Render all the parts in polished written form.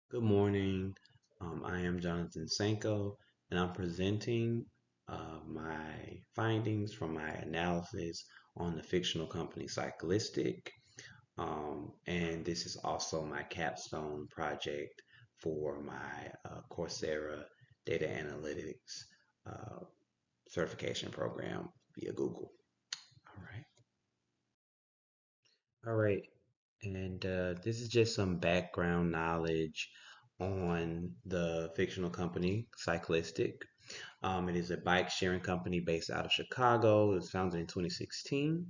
Good morning. I am Jonathan Sanko, and I'm presenting my findings from my analysis on the fictional company Cyclistic. And this is also my capstone project for my Coursera data analytics uh, certification program via Google. All right. All right. And this is just some background knowledge on the fictional company Cyclistic. It is a bike sharing company based out of Chicago. It was founded in 2016.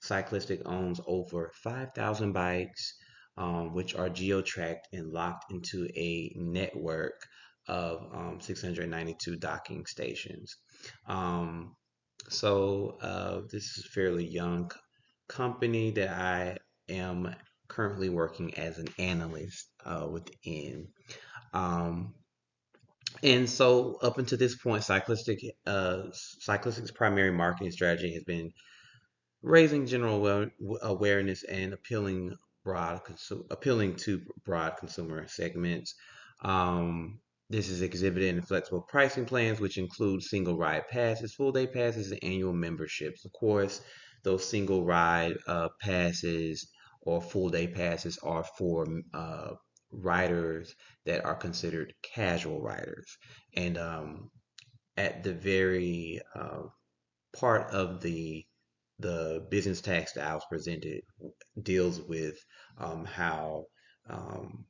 Cyclistic owns over 5,000 bikes, which are geo-tracked and locked into a network of 692 docking stations. Um, this is a fairly young company that I am currently working as an analyst within. Um, and so up until this point, Cyclistic's primary marketing strategy has been raising general awareness and appealing to broad consumer segments. Um, this is exhibited in flexible pricing plans, which include single ride passes, full day passes, and annual memberships. Of course, those single ride passes or full day passes are for riders that are considered casual riders. And at the very part of the business tax that I was presented deals with how um,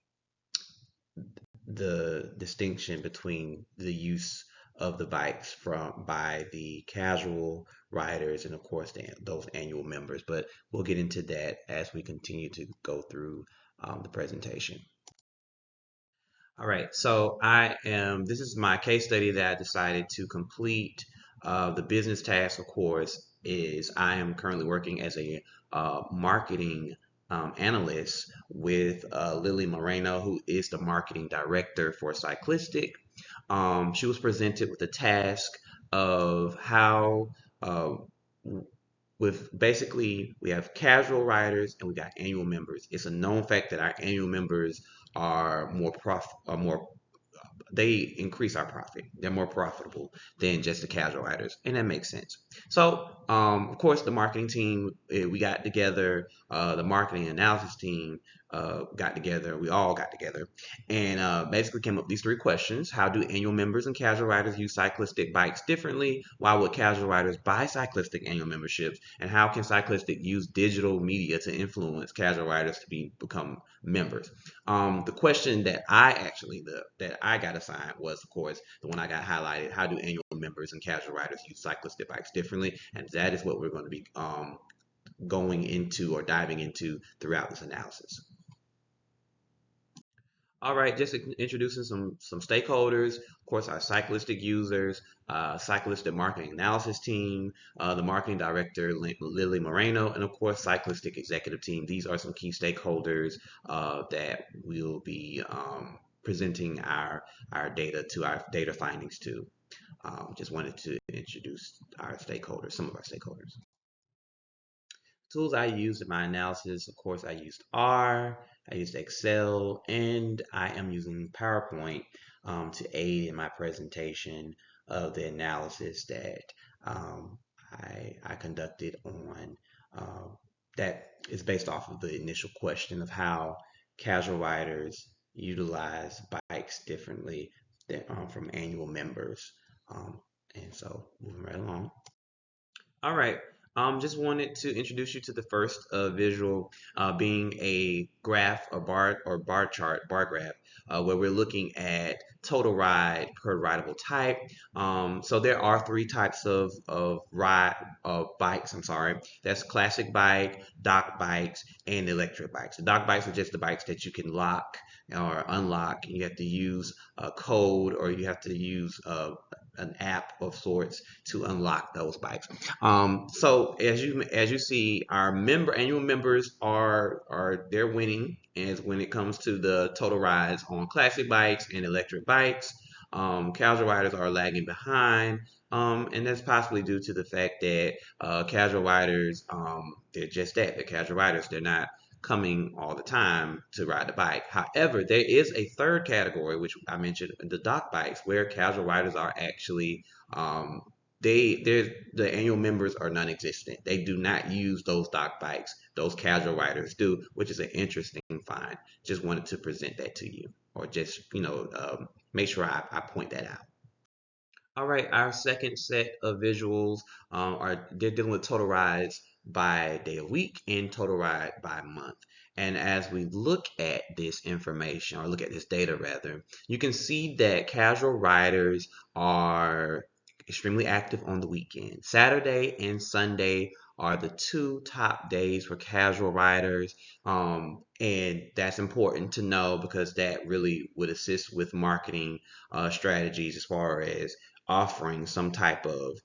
the distinction between the use of the bikes from by the casual riders and of course those annual members. But we'll get into that as we continue to go through the presentation. All right, so this is my case study that I decided to complete. The business task, of course, is I am currently working as a marketing analyst with Lily Moreno, who is the marketing director for Cyclistic. She was presented with the task of how uh, with basically we have casual riders and we got annual members. It's a known fact that our annual members are more they increase our profit. They're more profitable than just the casual riders, and that makes sense. So, of course, the marketing team we got together, the marketing analysis team got together. We all got together, and basically came up with these three questions: How do annual members and casual riders use cyclistic bikes differently? Why would casual riders buy cyclistic annual memberships? And how can cyclistic use digital media to influence casual riders to become members? The question that that I got assigned was, of course, the one I got highlighted. How do annual members and casual riders use cyclistic bikes differently? And that is what we're going to be going into or diving into throughout this analysis. All right, just introducing some stakeholders. Of course, our cyclistic users, cyclistic marketing analysis team, the marketing director Lily Moreno, and of course, cyclistic executive team. These are some key stakeholders that we'll be presenting our data to our data findings to. Just wanted to introduce our stakeholders, some of our stakeholders. Tools I used in my analysis, of course, I used R, I used Excel, and I am using PowerPoint to aid in my presentation of the analysis that I conducted on uh, that is based off of the initial question of how casual riders utilize bikes differently from annual members. Um, and so moving right along. All right. Just wanted to introduce you to the first visual, being a graph or bar chart, bar graph, where we're looking at total ride per rideable type. So there are three types of ride of bikes. I'm sorry. That's classic bike, dock bikes, and electric bikes. The dock bikes are just the bikes that you can lock or unlock. You have to use a code or you have to use an app of sorts to unlock those bikes. So as you see, our annual members are they're winning as when it comes to the total rides on classic bikes and electric bikes. Casual riders are lagging behind. And that's possibly due to the fact that casual riders, they're just that, they're casual riders. They're not. coming all the time to ride the bike. However, there is a third category, which I mentioned, the dock bikes, where casual riders are actually the annual members are non-existent. They do not use those dock bikes. Those casual riders do, which is an interesting find. Just wanted to present that to you, or just make sure I point that out. All right, our second set of visuals are they're dealing with total rides by day of week and total ride by month. And as we look at this information, or look at this data rather, you can see that casual riders are extremely active on the weekend. Saturday and Sunday are the two top days for casual riders. And that's important to know because that really would assist with marketing strategies as far as offering some type of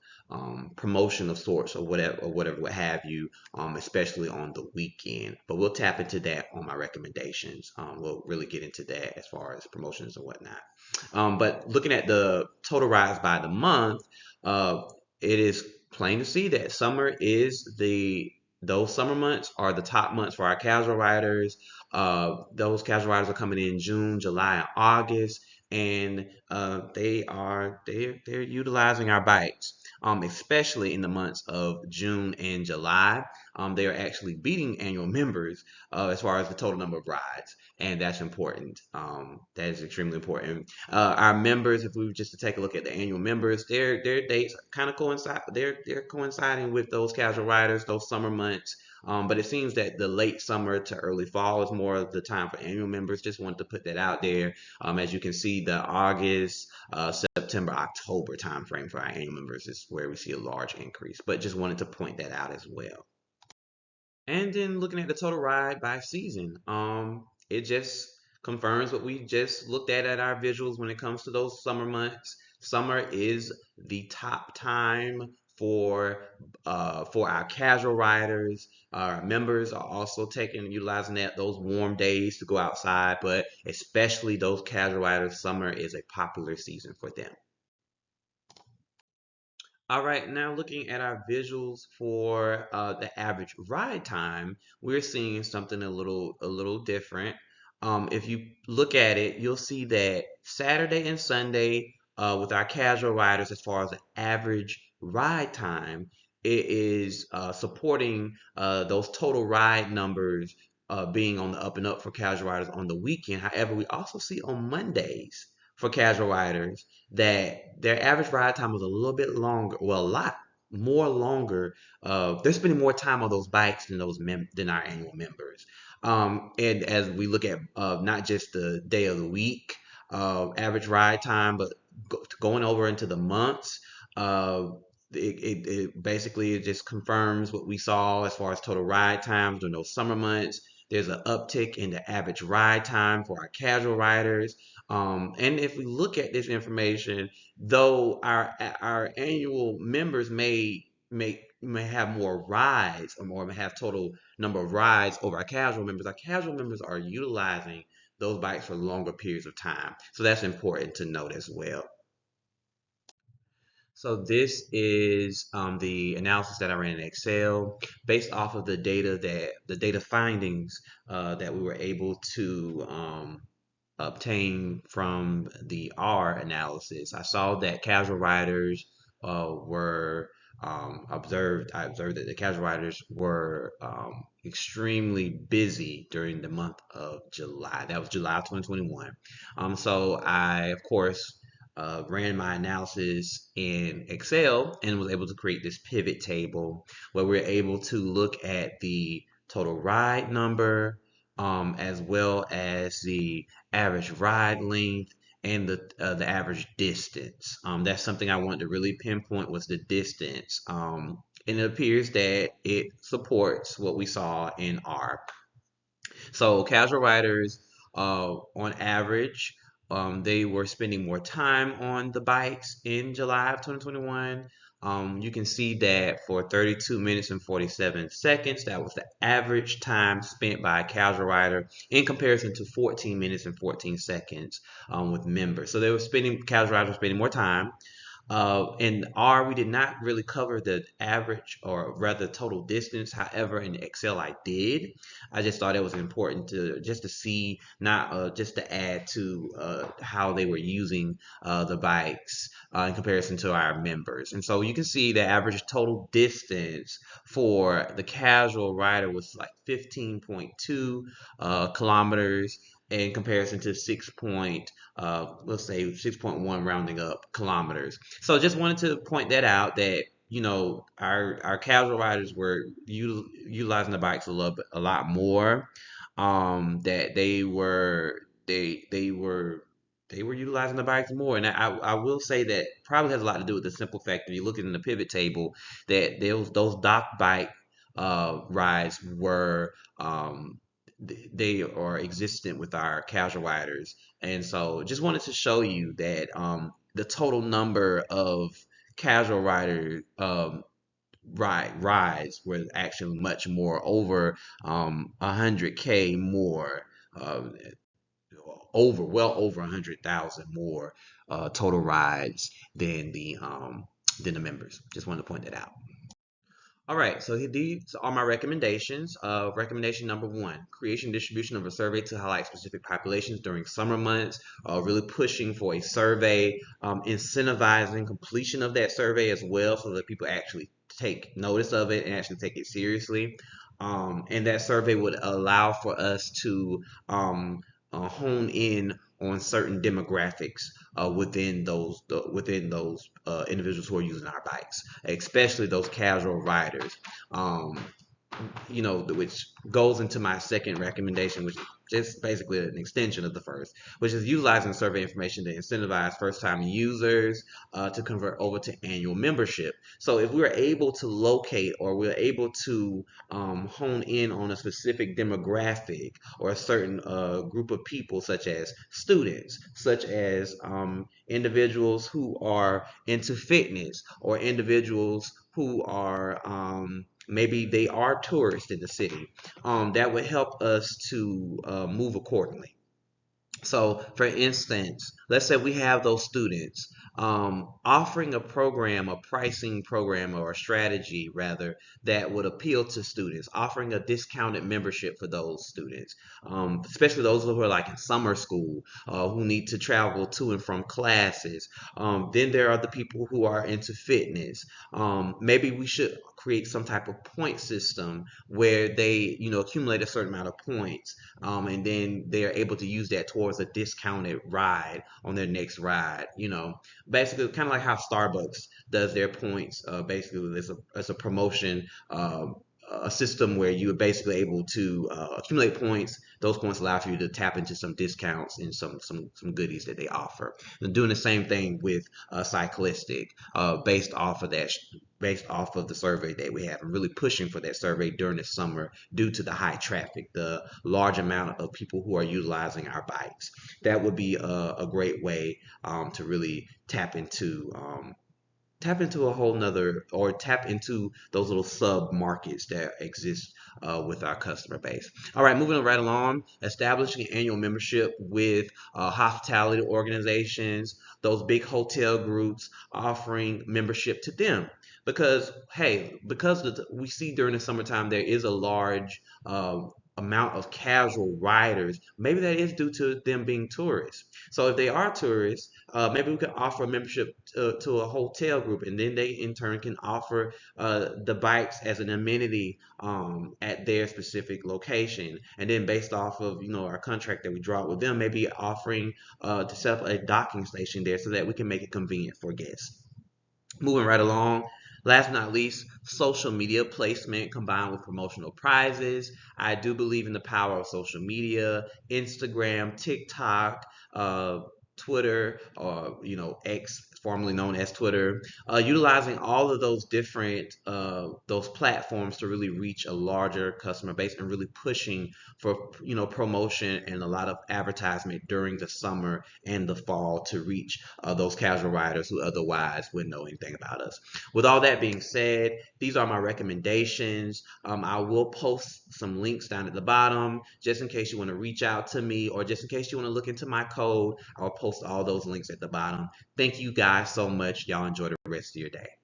promotion of sorts or whatever what have you, especially on the weekend. But we'll tap into that on my recommendations. We'll really get into that as far as promotions and whatnot. But looking at the total rides by the month, uh, it is plain to see that those summer months are the top months for our casual riders. Those casual riders are coming in June, July, and August, and they're utilizing our bikes, especially in the months of June and July. They are actually beating annual members as far as the total number of rides, and that's important. That is extremely important. Our members, if we were just to take a look at the annual members, their dates kind of coincide. They're coinciding with those casual riders, those summer months. But it seems that the late summer to early fall is more of the time for annual members. Just wanted to put that out there. As you can see, the August, September, October timeframe for our annual members is where we see a large increase. But just wanted to point that out as well. And then looking at the total ride by season, it just confirms what we just looked at our visuals when it comes to those summer months. Summer is the top time for our casual riders. Our members are also utilizing those warm days to go outside, but especially those casual riders, summer is a popular season for them. All right, now looking at our visuals for the average ride time, we're seeing something a little different. If you look at it, you'll see that Saturday and Sunday, with our casual riders, as far as the average ride time, it is supporting those total ride numbers being on the up and up for casual riders on the weekend. However, we also see on Mondays for casual riders that their average ride time was a little bit longer, well, a lot more longer. They're spending more time on those bikes than our annual members. And as we look at not just the day of the week average ride time, but going over into the months, uh, it basically it just confirms what we saw as far as total ride times during those summer months. There's an uptick in the average ride time for our casual riders. And if we look at this information, though our annual members may have more rides or more may have total number of rides over our casual members are utilizing those bikes for longer periods of time. So that's important to note as well. So this is the analysis that I ran in Excel based off of the data findings that we were able to obtain from the R analysis. I saw that casual riders were observed. I observed that the casual riders were extremely busy during the month of July. That was July 2021. So I, of course, ran my analysis in Excel and was able to create this pivot table where we're able to look at the total ride number, as well as the average ride length and the average distance. That's something I wanted to really pinpoint was the distance. And it appears that it supports what we saw in R. So casual riders, on average, they were spending more time on the bikes in July of 2021. You can see that for 32 minutes and 47 seconds, that was the average time spent by a casual rider in comparison to 14 minutes and 14 seconds with members. So casual riders were spending more time. In R, we did not really cover the average or rather total distance. However, in Excel, I did. I just thought it was important to just to see, not just to add to how they were using the bikes in comparison to our members. And so you can see the average total distance for the casual rider was like 15.2 kilometers in comparison to let's say 6.1 rounding up kilometers. So just wanted to point that out that our casual riders were utilizing the bikes a lot more. That they were utilizing the bikes more, and I will say that probably has a lot to do with the simple fact that you look in the pivot table that those dock bike rides were they are existent with our casual riders, and so just wanted to show you that the total number of casual rider rides were actually much more, over 100K more, um, well over 100,000 more total rides than the members. Just wanted to point that out. All right, so these are my recommendations. Recommendation number one: creation and distribution of a survey to highlight specific populations during summer months. Really pushing for a survey, incentivizing completion of that survey as well, so that people actually take notice of it and actually take it seriously. And that survey would allow for us to hone in on certain demographics within those individuals who are using our bikes, especially those casual riders. Um, which goes into my second recommendation, which is just basically an extension of the first, which is utilizing survey information to incentivize first-time users to convert over to annual membership. So if we're able to locate, or we're able to hone in on a specific demographic or a certain group of people, such as students, such as individuals who are into fitness, or individuals who are maybe they are tourists in the city, that would help us to move accordingly. So, for instance, let's say we have those students, offering a program, a pricing program, or a strategy rather, that would appeal to students, offering a discounted membership for those students, especially those who are like in summer school, who need to travel to and from classes. Then there are the people who are into fitness. Maybe we should create some type of point system where they, accumulate a certain amount of points, and then they're able to use that towards a discounted ride on their next ride. Basically, kind of like how Starbucks does their points. Basically, it's a promotion. A system where you are basically able to accumulate points. Those points allow for you to tap into some discounts and some goodies that they offer. And doing the same thing with Cyclistic, based off of the survey that we have, and really pushing for that survey during the summer due to the high traffic, the large amount of people who are utilizing our bikes. That would be a great way to really tap into a whole nother, or tap into those little sub markets that exist with our customer base. All right, moving right along, establishing an annual membership with hospitality organizations, those big hotel groups, offering membership to them. Because, hey, we see during the summertime there is a large amount of casual riders. Maybe that is due to them being tourists. So if they are tourists, maybe we could offer a membership to a hotel group, and then they in turn can offer the bikes as an amenity at their specific location. And then based off of our contract that we draw with them, maybe offering to set up a docking station there so that we can make it convenient for guests. Moving right along, last but not least, social media placement combined with promotional prizes. I do believe in the power of social media, Instagram, TikTok, Twitter, or X, formerly known as Twitter, utilizing all of those different those platforms to really reach a larger customer base, and really pushing for promotion and a lot of advertisement during the summer and the fall to reach those casual riders who otherwise wouldn't know anything about us. With all that being said, these are my recommendations. I will post some links down at the bottom just in case you want to reach out to me, or just in case you want to look into my code. I'll post all those links at the bottom. Thank you guys guys so much. Y'all enjoy the rest of your day.